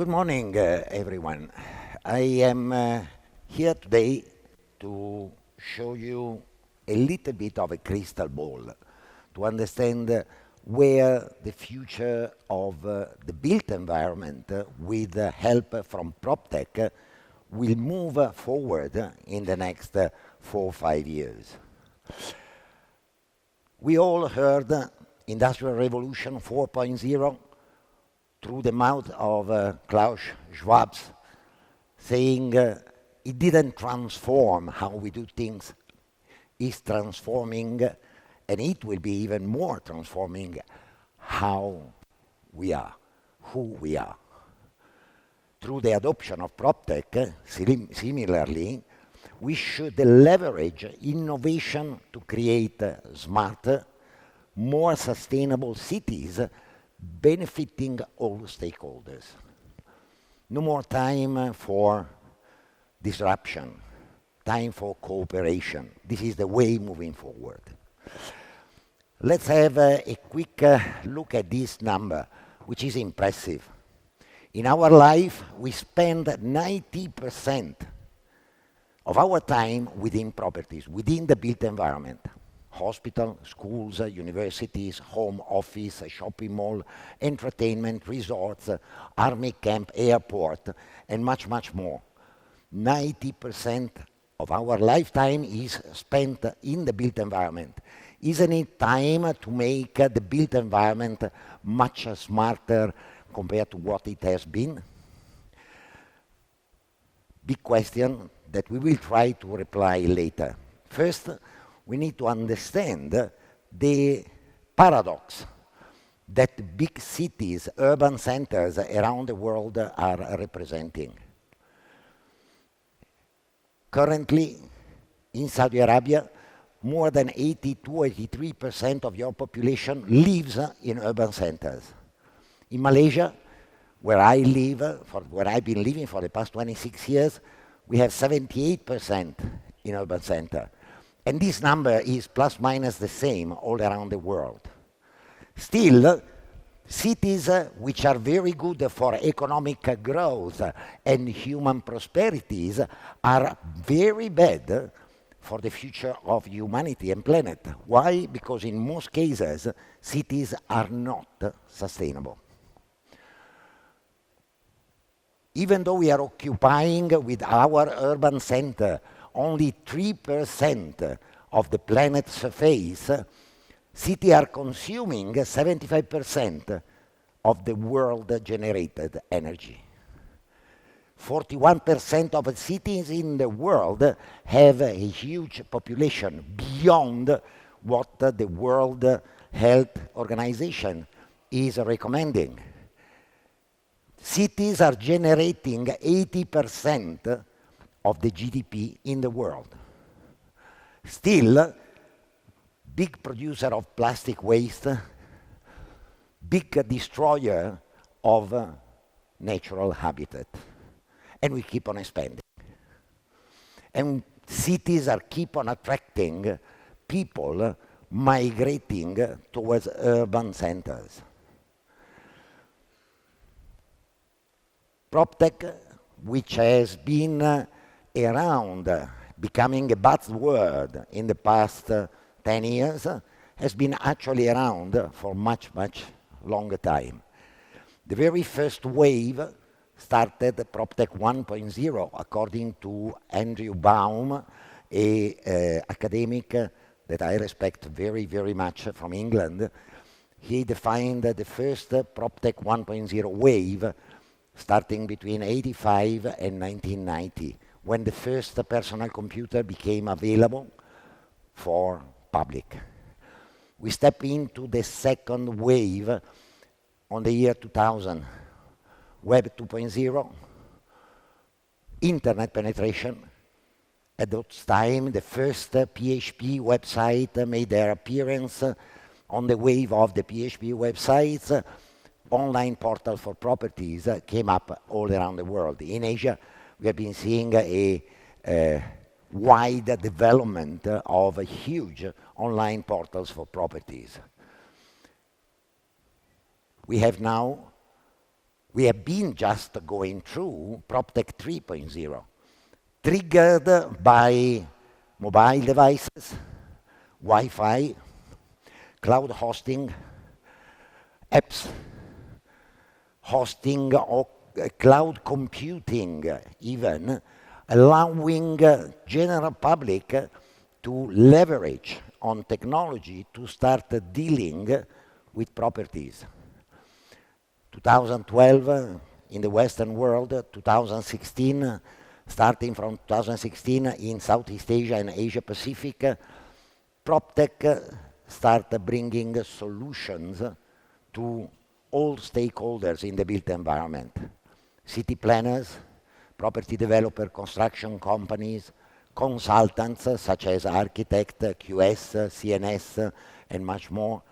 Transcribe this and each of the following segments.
Good morning, everyone. I am here today to show you a little bit of a crystal ball to understand where the future of the built environment with help from PropTech will move forward in the next 4 or 5 years. We all heard Industrial Revolution 4.0 through the mouth of Klaus Schwab, saying it didn't transform how we do things, it's transforming, and it will be even more transforming how we are, who we are. Through the adoption of PropTech, similarly, we should leverage innovation to create smarter, more sustainable cities benefiting all stakeholders. No more time for disruption, time for cooperation. This is the way moving forward. Let's have a quick look at this number, which is impressive. In our life, we spend 90% of our time within properties, within the built environment. Hospital, schools, universities, home office, shopping mall, entertainment, resorts, army camp, airport, and much, much more. 90% of our lifetime is spent in the built environment. Isn't it time to make the built environment much smarter compared to what it has been? Big question that we will try to reply later. First, we need to understand the paradox that big cities, urban centers around the world are representing. Currently, in Saudi Arabia, more than 82-83% of your population lives in urban centers. In Malaysia, where I live, where I've been living for the past 26 years, we have 78% in urban center. And this number is plus minus the same all around the world. Still, cities which are very good for economic growth and human prosperities are very bad for the future of humanity and planet. Why? Because in most cases, cities are not sustainable. Even though we are occupying with our urban center only 3% of the planet's surface, cities are consuming 75% of the world-generated energy. 41% of the cities in the world have a huge population beyond what the World Health Organization is recommending. Cities are generating 80% of the GDP in the world. Still, big producer of plastic waste, big destroyer of natural habitat. And we keep on expanding. And cities are keep on attracting people migrating towards urban centers. PropTech, which has been around, becoming a buzzword in the past 10 years, has been actually around for much, much longer time. The very first wave started PropTech 1.0, according to Andrew Baum, a academic that I respect very, very much from England. He defined the first PropTech 1.0 wave starting between 85 and 1990, when the first personal computer became available for public. We step into the second wave on the year 2000, Web 2.0, internet penetration. At that time, the first PHP website made their appearance on the wave of the PHP websites. Online portal for properties came up all around the world. In Asia, we have been seeing a wide development of huge online portals for properties. We have now We have been just going through PropTech 3.0, triggered by mobile devices, Wi-Fi, cloud hosting, apps, hosting or cloud computing even, allowing general public to leverage on technology to start dealing with properties. 2012 in the Western world, 2016, starting from 2016 in Southeast Asia and Asia Pacific, PropTech started bringing solutions to all stakeholders in the built environment. City planners, property developer, construction companies, consultants such as architect, QS, CNS, and much more,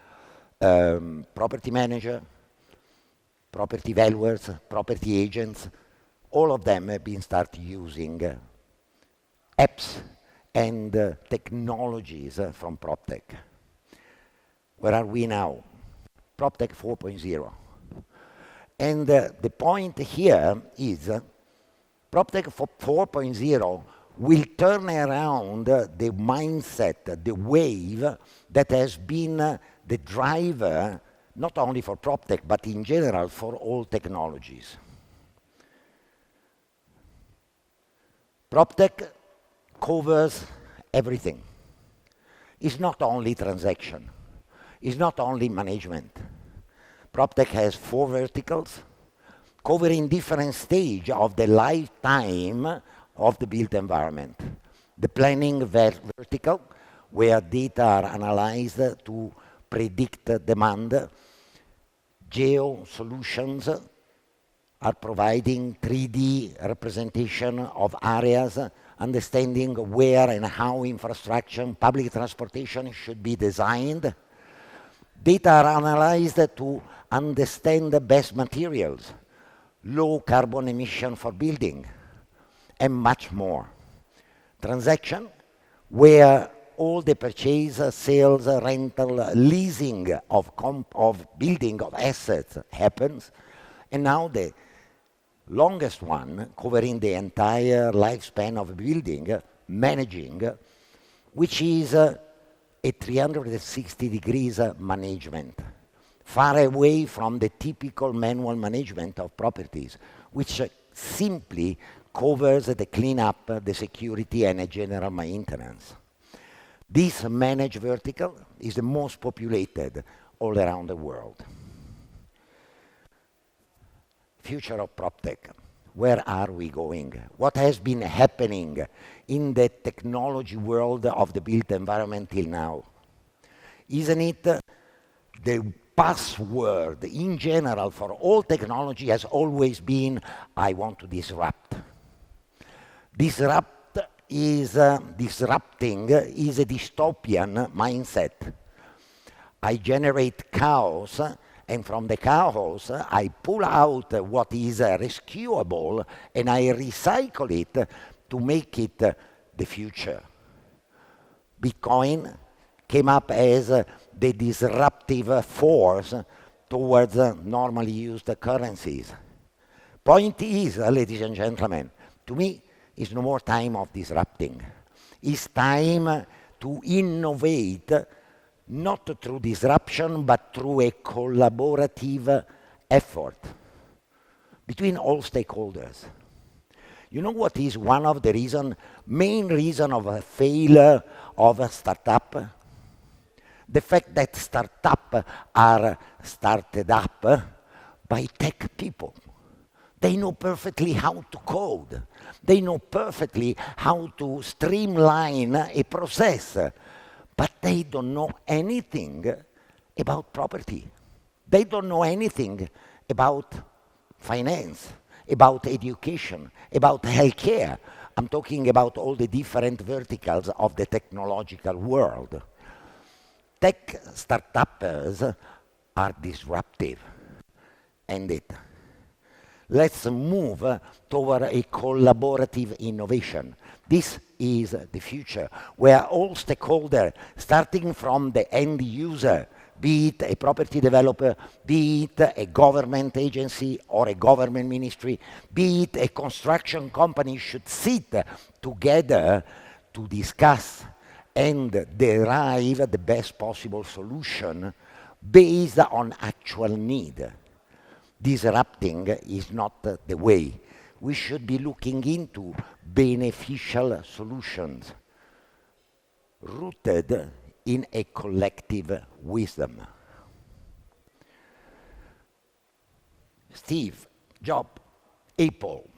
property manager, property valuers, property agents, all of them have been started using apps and technologies from PropTech. Where are we now? PropTech 4.0. And the point here is PropTech 4.0 will turn around the mindset, the wave that has been the driver not only for PropTech, but in general for all technologies. PropTech covers everything. It's not only transaction. It's not only management. PropTech has 4 verticals covering different stages of the lifetime of the built environment. The planning vertical, where data are analyzed to predict demand. Geo solutions are providing 3D representation of areas, understanding where and how infrastructure, public transportation should be designed. Data are analyzed to understand the best materials, low carbon emission for building, and much more. Transaction, where all the purchase, sales, rental, leasing of building of assets happens. And now the longest one, covering the entire lifespan of a building, managing, which is a 360 degrees management, far away from the typical manual management of properties, which simply covers the cleanup, the security, and a general maintenance. This managed vertical is the most populated all around the world. Future of PropTech. Where are we going? What has been happening in the technology world of the built environment till now? Isn't it the password in general for all technology has always been, I want to disrupt. Disrupting is a dystopian mindset. I generate chaos, and from the chaos, I pull out what is rescuable, and I recycle it to make it the future. Bitcoin came up as the disruptive force towards normally used currencies. Point is, ladies and gentlemen, to me, it's no more time of disrupting. It's time to innovate, not through disruption, but through a collaborative effort between all stakeholders. You know what is one of the main reason of a failure of a startup? The fact that startups are started up by tech people. They know perfectly how to code. They know perfectly how to streamline a process, but they don't know anything about property. They don't know anything about finance, about education, about healthcare. I'm talking about all the different verticals of the technological world. Tech startups are disruptive. End it. Let's move toward a collaborative innovation. This is the future, where all stakeholders, starting from the end user, be it a property developer, be it a government agency or a government ministry, be it a construction company, should sit together to discuss and derive the best possible solution based on actual need. Disrupting is not the way. We should be looking into beneficial solutions rooted in a collective wisdom. Steve Jobs, Apple,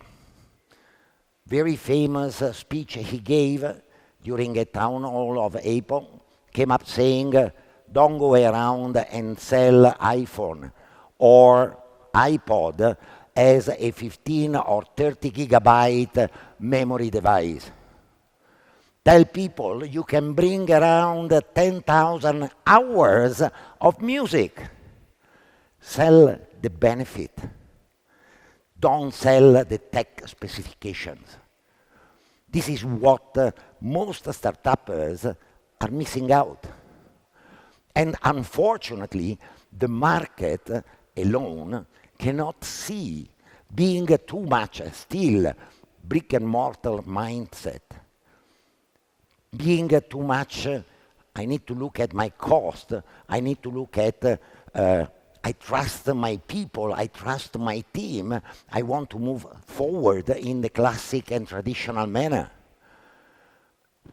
very famous speech he gave during a town hall of Apple, came up saying, don't go around and sell iPhone or iPod as a 15 or 30 gigabyte memory device. Tell people you can bring around 10,000 hours of music. Sell the benefit. Don't sell the tech specifications. This is what most startuppers are missing out. And unfortunately, the market alone cannot see, being too much still brick and mortar mindset, being too much, I need to look at my cost, I need to look at, I trust my people, I trust my team, I want to move forward in the classic and traditional manner.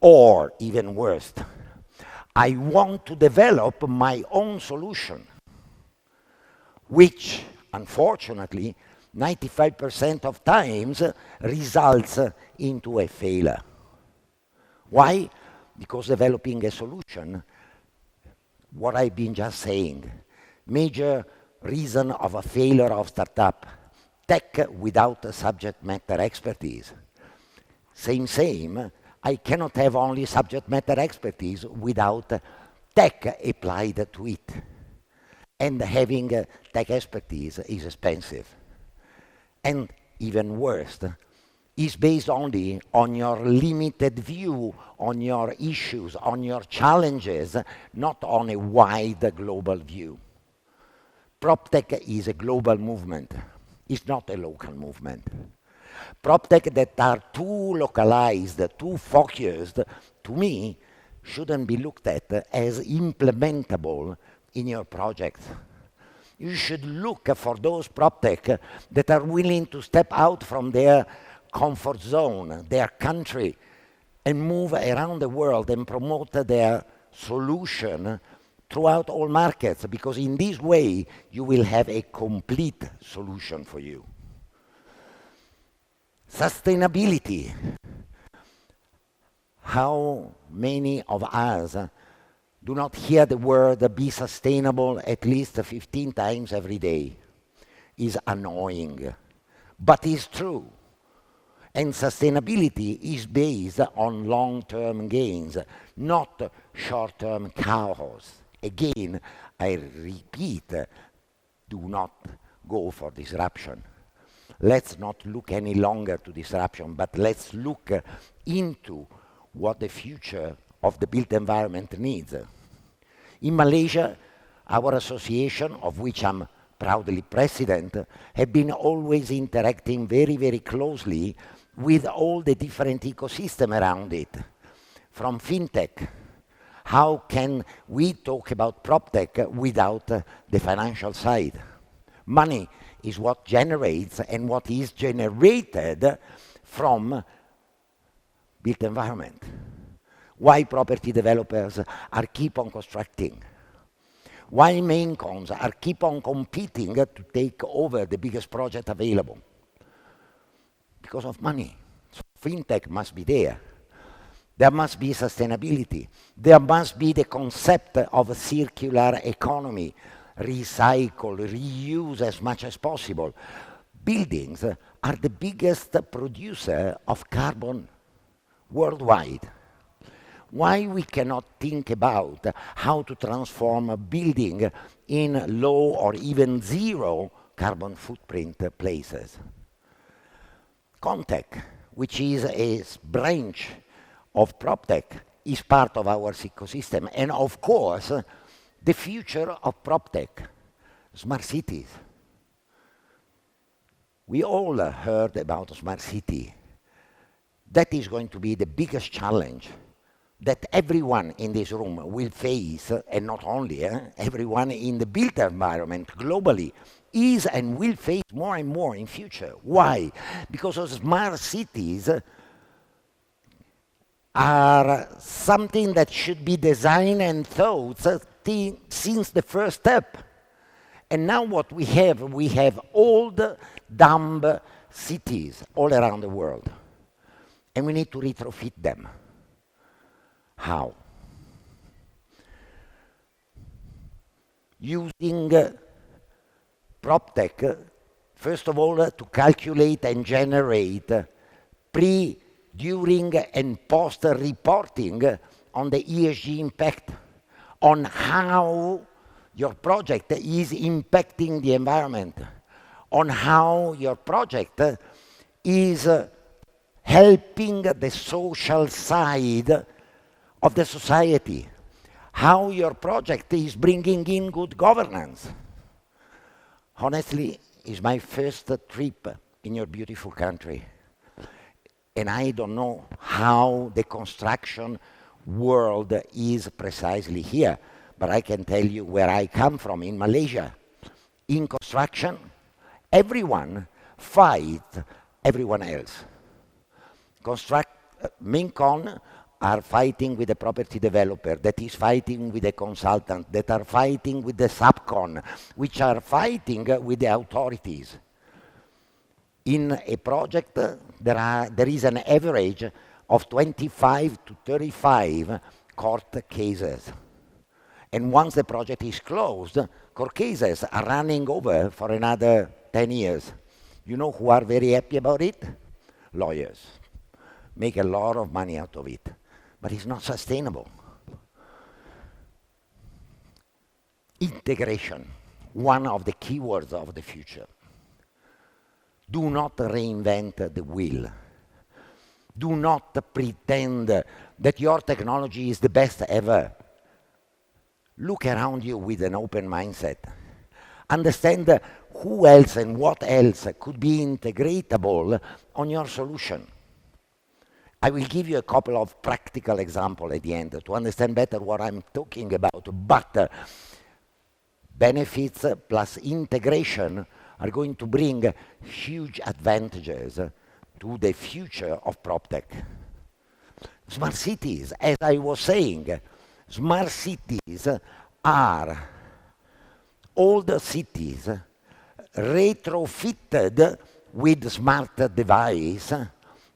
Or, even worse, I want to develop my own solution, which, unfortunately, 95% of times results into a failure. Why? Because developing a solution, what I've been just saying, major reason of a failure of startup, tech without subject matter expertise. Same, I cannot have only subject matter expertise without tech applied to it. And having tech expertise is expensive. And even worse, is based only on your limited view, on your issues, on your challenges, not on a wide global view. PropTech is a global movement. It's not a local movement. PropTech that are too localized, too focused, to me, shouldn't be looked at as implementable in your projects. You should look for those PropTech that are willing to step out from their comfort zone, their country, and move around the world and promote their solution throughout all markets, because in this way you will have a complete solution for you. Sustainability. How many of us do not hear the word be sustainable at least 15 times every day? Is annoying, but it's true. And sustainability is based on long-term gains, not short-term chaos. Again, I repeat, do not go for disruption. Let's not look any longer to disruption, but let's look into what the future of the built environment needs. In Malaysia, our association, of which I'm proudly president, have been always interacting very, very closely with all the different ecosystem around it. From fintech, how can we talk about PropTech without the financial side? Money is what generates and what is generated from built environment. Why property developers are keep on constructing? Why main cons are keep on competing to take over the biggest project available? Because of money. So fintech must be there. There must be sustainability. There must be the concept of a circular economy. Recycle, reuse as much as possible. Buildings are the biggest producer of carbon worldwide. Why we cannot think about how to transform a building in low or even zero carbon footprint places? Contech, which is a branch of PropTech, is part of our ecosystem. And of course, The future of PropTech, smart cities. We all heard about smart city. That is going to be the biggest challenge that everyone in this room will face, and not only, everyone in the built environment globally is and will face more and more in future. Why? Because of smart cities are something that should be designed and thought since the first step. And now what we have old, dumb cities all around the world. And we need to retrofit them. How? Using PropTech, first of all, to calculate and generate pre, during, and post reporting on the ESG impact, on how your project is impacting the environment, on how your project is helping the social side of the society, how your project is bringing in good governance. Honestly, it's my first trip in your beautiful country. And I don't know how the construction world is precisely here, but I can tell you where I come from, in Malaysia. In construction, everyone fights everyone else. Mincon are fighting with the property developer, that is fighting with the consultant, that are fighting with the subcon, which are fighting with the authorities. In a project, there is an average of 25 to 35 court cases. And once the project is closed, court cases are running over for another 10 years. You know who are very happy about it? Lawyers. Make a lot of money out of it. But it's not sustainable. Integration, one of the keywords of the future. Do not reinvent the wheel. Do not pretend that your technology is the best ever. Look around you with an open mindset. Understand who else and what else could be integratable on your solution. I will give you a couple of practical examples at the end to understand better what I'm talking about. But benefits plus integration are going to bring huge advantages to the future of PropTech. Smart cities, as I was saying, smart cities are older cities retrofitted with smart device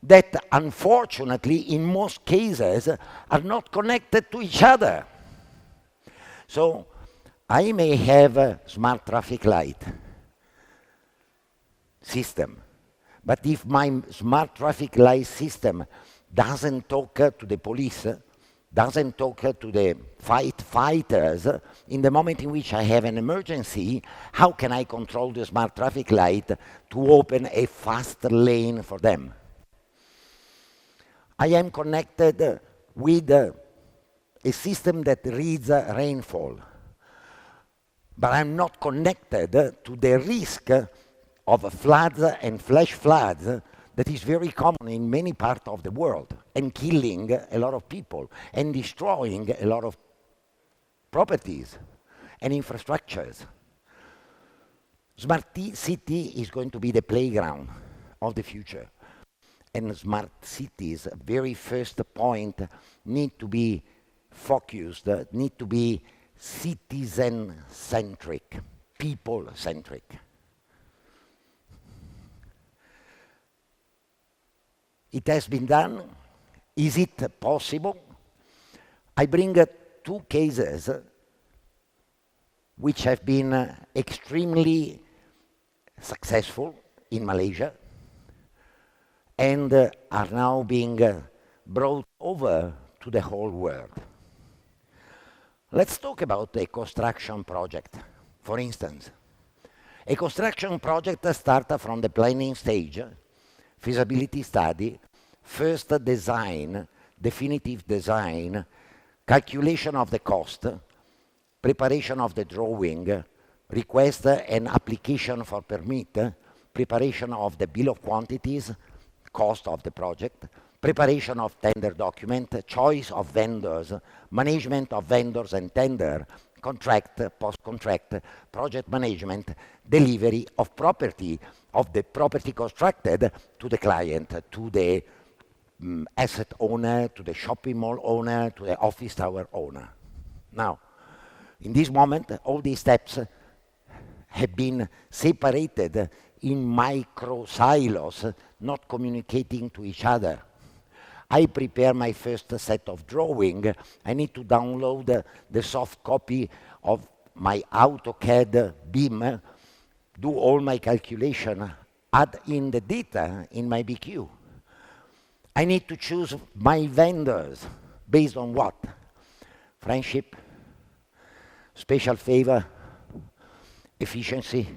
that unfortunately in most cases are not connected to each other. So I may have a smart traffic light system, but if my smart traffic light system doesn't talk to the police, doesn't talk to the fighters, in the moment in which I have an emergency, how can I control the smart traffic light to open a fast lane for them? I am connected with a system that reads rainfall, but I'm not connected to the risk of floods and flash floods that is very common in many parts of the world and killing a lot of people and destroying a lot of properties and infrastructures. Smart city is going to be the playground of the future. And smart cities, very first point, need to be focused, need to be citizen-centric, people-centric. It has been done. Is it possible? I bring two cases which have been extremely successful in Malaysia and are now being brought over to the whole world. Let's talk about a construction project, for instance. A construction project starts from the planning stage, feasibility study, first design, definitive design, calculation of the cost, preparation of the drawing, request and application for permit, preparation of the bill of quantities, cost of the project, preparation of tender document, choice of vendors, management of vendors and tender, contract, post-contract, project management, delivery of the property constructed to the client, to the asset owner, to the shopping mall owner, to the office tower owner. Now, in this moment, all these steps have been separated in micro silos, not communicating to each other. I prepare my first set of drawing. I need to download the soft copy of my AutoCAD BIM, do all my calculation, add in the data in my BQ. I need to choose my vendors based on what? Friendship, special favor, efficiency,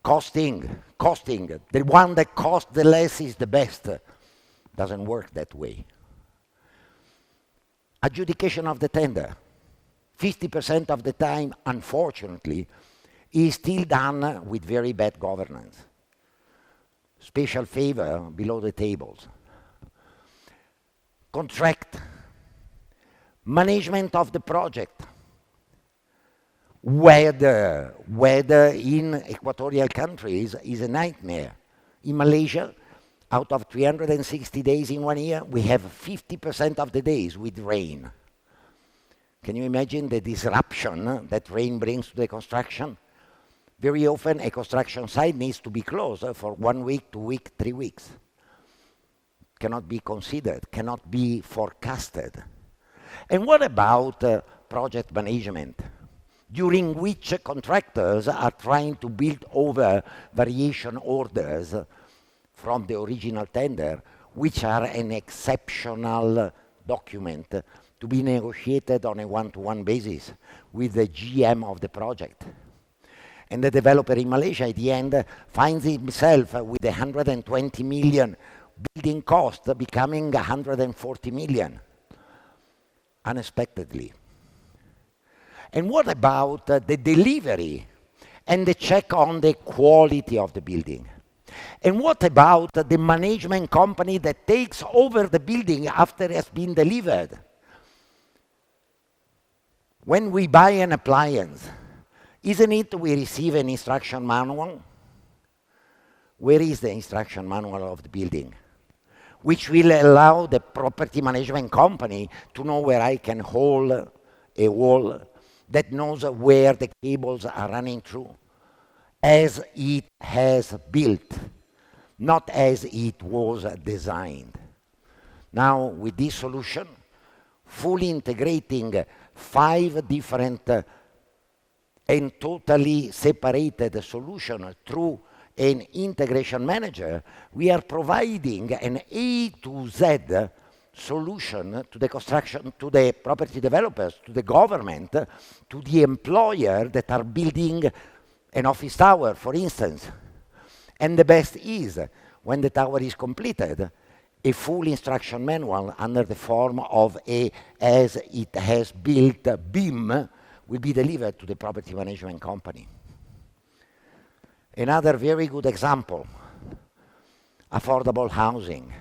costing. The one that costs the less is the best. Doesn't work that way. Adjudication of the tender. 50% of the time, unfortunately, is still done with very bad governance. Special favor below the tables. Contract. Management of the project. Weather in equatorial countries is a nightmare. In Malaysia, out of 360 days in 1 year, we have 50% of the days with rain. Can you imagine the disruption that rain brings to the construction? Very often, a construction site needs to be closed for 1 week, 2 weeks, 3 weeks. Cannot be considered, cannot be forecasted. And what about project management, during which contractors are trying to build over variation orders from the original tender, which are an exceptional document to be negotiated on a one-to-one basis with the GM of the project. And the developer in Malaysia at the end finds himself with 120 million building cost becoming 140 million unexpectedly. And what about the delivery and the check on the quality of the building? And what about the management company that takes over the building after it has been delivered? When we buy an appliance, isn't it we receive an instruction manual? Where is the instruction manual of the building? Which will allow the property management company to know where I can hold a wall, that knows where the cables are running through, as it has built, not as it was designed. Now, with this solution, fully integrating 5 different and totally separated solutions through an integration manager, we are providing an A to Z solution to the construction, to the property developers, to the government, to the employer that are building an office tower, for instance. And the best is, when the tower is completed, a full instruction manual under the form of a as it has built BIM will be delivered to the property management company. Another very good example, affordable housing.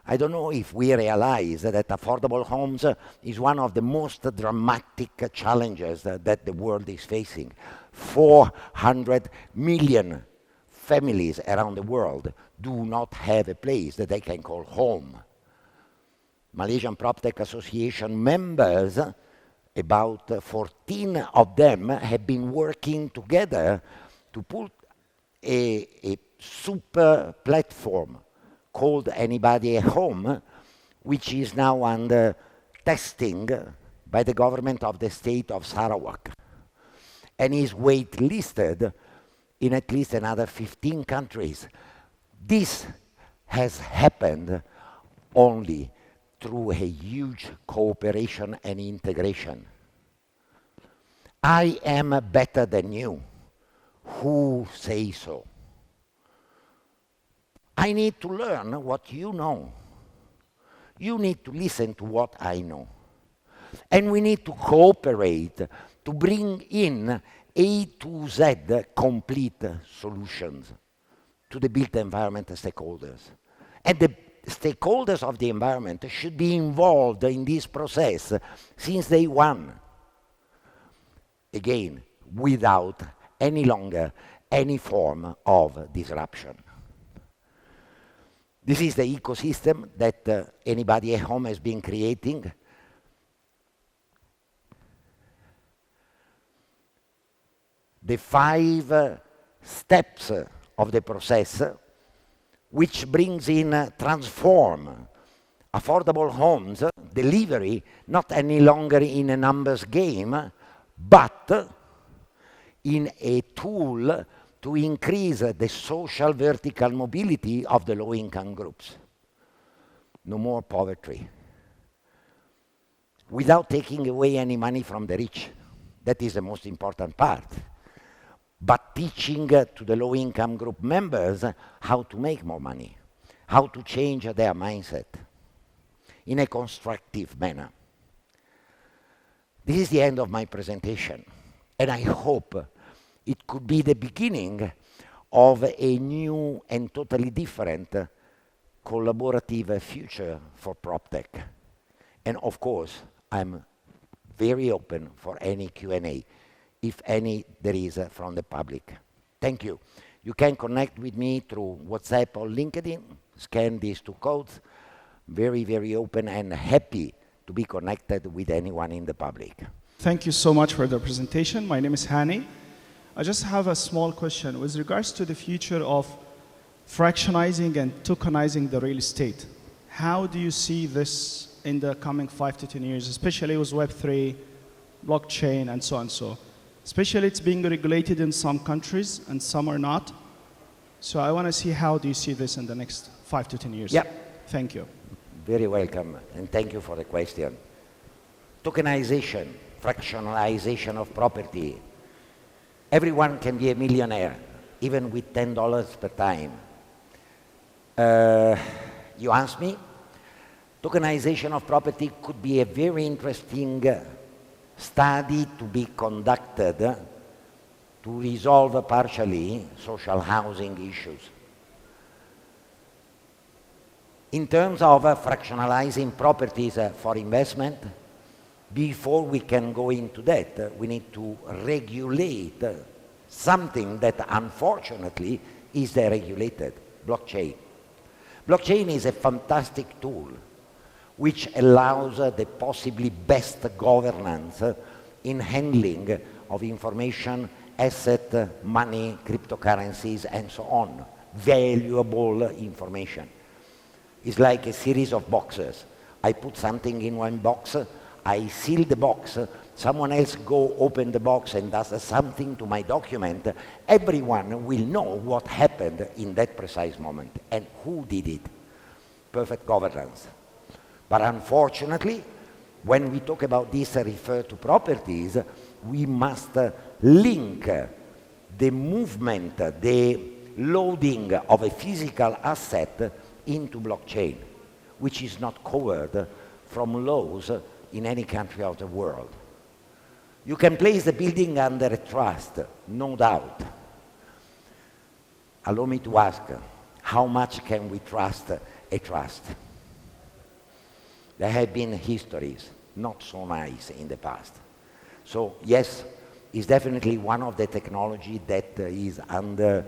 I don't know if we realize that affordable homes is one of the most dramatic challenges that the world is facing. 400 million families around the world do not have a place that they can call home. Malaysian PropTech Association members, about 14 of them, have been working together to put a super platform called Anybody at Home, which is now under testing by the government of the state of Sarawak, and is waitlisted in at least another 15 countries. This has happened only through a huge cooperation and integration. I am better than you. Who says so? I need to learn what you know. You need to listen to what I know. And we need to cooperate to bring in A to Z complete solutions to the built environment stakeholders. And the stakeholders of the environment should be involved in this process since day one. Again, without any longer any form of disruption. This is the ecosystem that anybody at home has been creating. The 5 steps of the process, which brings in transform affordable homes, delivery, not any longer in a numbers game, but in a tool to increase the social vertical mobility of the low-income groups. No more poverty. Without taking away any money from the rich. That is the most important part. But teaching to the low-income group members how to make more money, how to change their mindset in a constructive manner. This is the end of my presentation, and I hope it could be the beginning of a new and totally different collaborative future for PropTech. And of course, I'm very open for any Q&A, if any there is from the public. Thank you. You can connect with me through WhatsApp or LinkedIn, scan these 2 codes. Very, very open and happy to be connected with anyone in the public. Thank you so much for the presentation. My name is Hani. I just have a small question with regards to the future of fractionizing and tokenizing the real estate. How do you see this in the coming 5 to 10 years, especially with Web3, blockchain, and so on and so? Especially it's being regulated in some countries and some are not. So I want to see how do you see this in the next 5 to 10 years? Yeah. Thank you. Very welcome, and thank you for the question. Tokenization, fractionalization of property. Everyone can be a millionaire, even with $10 per time. You asked me, tokenization of property could be a very interesting study to be conducted to resolve partially social housing issues. In terms of fractionalizing properties for investment, before we can go into that, we need to regulate something that unfortunately is deregulated, blockchain. Blockchain is a fantastic tool which allows the possibly best governance in handling of information, asset, money, cryptocurrencies, and so on. Valuable information. It's like a series of boxes. I put something in one box, I seal the box, someone else go open the box and does something to my document. Everyone will know what happened in that precise moment and who did it. Perfect governance. But unfortunately, when we talk about this refer to properties, we must link the movement, the loading of a physical asset into blockchain, which is not covered from laws in any country of the world. You can place the building under a trust, no doubt. Allow me to ask, how much can we trust a trust? There have been histories not so nice in the past. So yes, it's definitely one of the technology that is under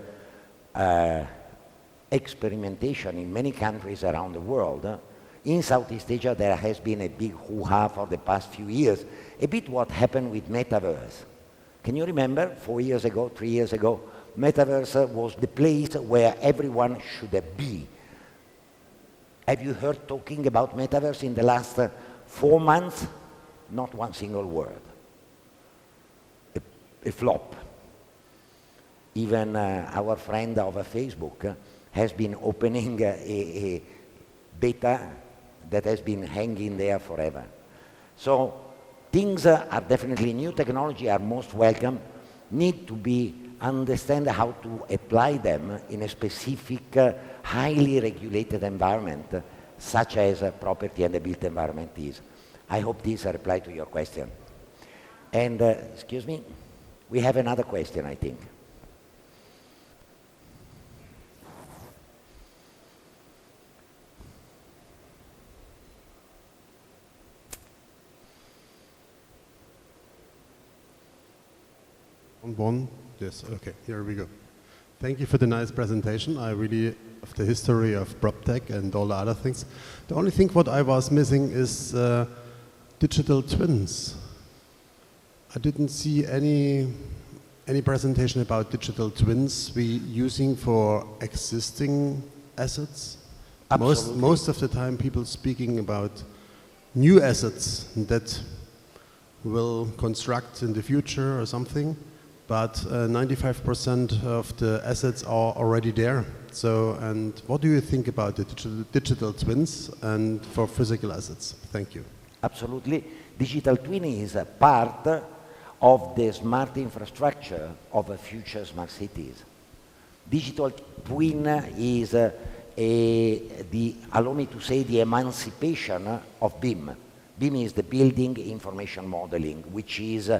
experimentation in many countries around the world. In Southeast Asia, there has been a big hoo-ha for the past few years, a bit what happened with Metaverse. Can you remember 4 years ago, 3 years ago, Metaverse was the place where everyone should be. Have you heard talking about Metaverse in the last 4 months? Not one single word. A flop. Even our friend of Facebook has been opening a beta that has been hanging there forever. So things are definitely new. Technology are most welcome. Need to be understand how to apply them in a specific, highly regulated environment, such as property and the built environment is. I hope this replied to your question. And, excuse me, we have another question, I think. One? Yes, okay, here we go. Thank you for the nice presentation. I really, of the history of PropTech and all the other things. The only thing what I was missing is digital twins. I didn't see any presentation about digital twins we using for existing assets. Absolutely. Most of the time people speaking about new assets that will construct in the future or something, but 95% of the assets are already there. So, and what do you think about the digital twins and for physical assets? Thank you. Absolutely. Digital twin is a part of the smart infrastructure of future smart cities. Digital twin is allow me to say, the emancipation of BIM. BIM is the Building Information Modeling, which is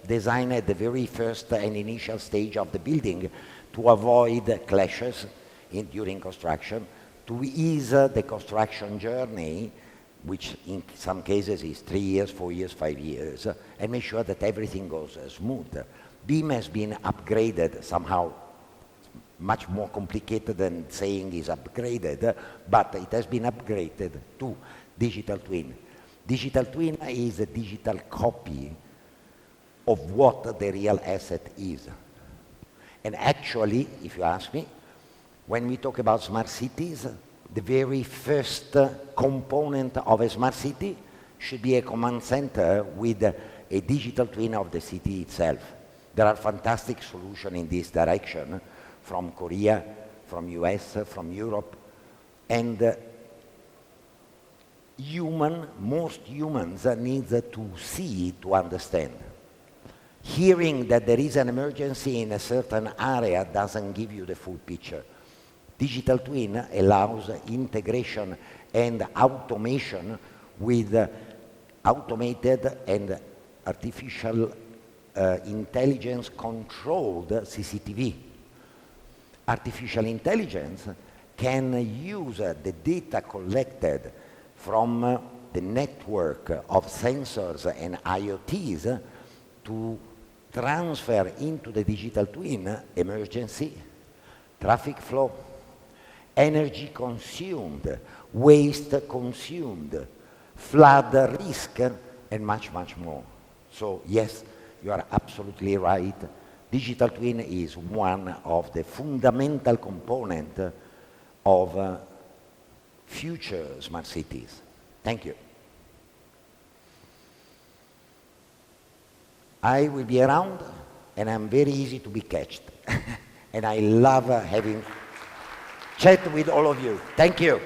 designed at the very first and initial stage of the building to avoid clashes during construction, to ease the construction journey, which in some cases is 3 years, 4 years, 5 years, and make sure that everything goes smooth. BIM has been upgraded somehow, much more complicated than saying is upgraded, but it has been upgraded to digital twin. Digital twin is a digital copy of what the real asset is. And actually, if you ask me, when we talk about smart cities, the very first component of a smart city should be a command center with a digital twin of the city itself. There are fantastic solutions in this direction from Korea, from US, from Europe, and most humans need to see to understand. Hearing that there is an emergency in a certain area doesn't give you the full picture. Digital twin allows integration and automation with automated and artificial intelligence controlled CCTV. Artificial intelligence can use the data collected from the network of sensors and IoTs to transfer into the digital twin emergency, traffic flow, energy consumed, waste consumed, flood risk, and much, much more. So yes, you are absolutely right. Digital twin is one of the fundamental components of future smart cities. Thank you. I will be around, and I'm very easy to be catched. And I love having chat with all of you. Thank you.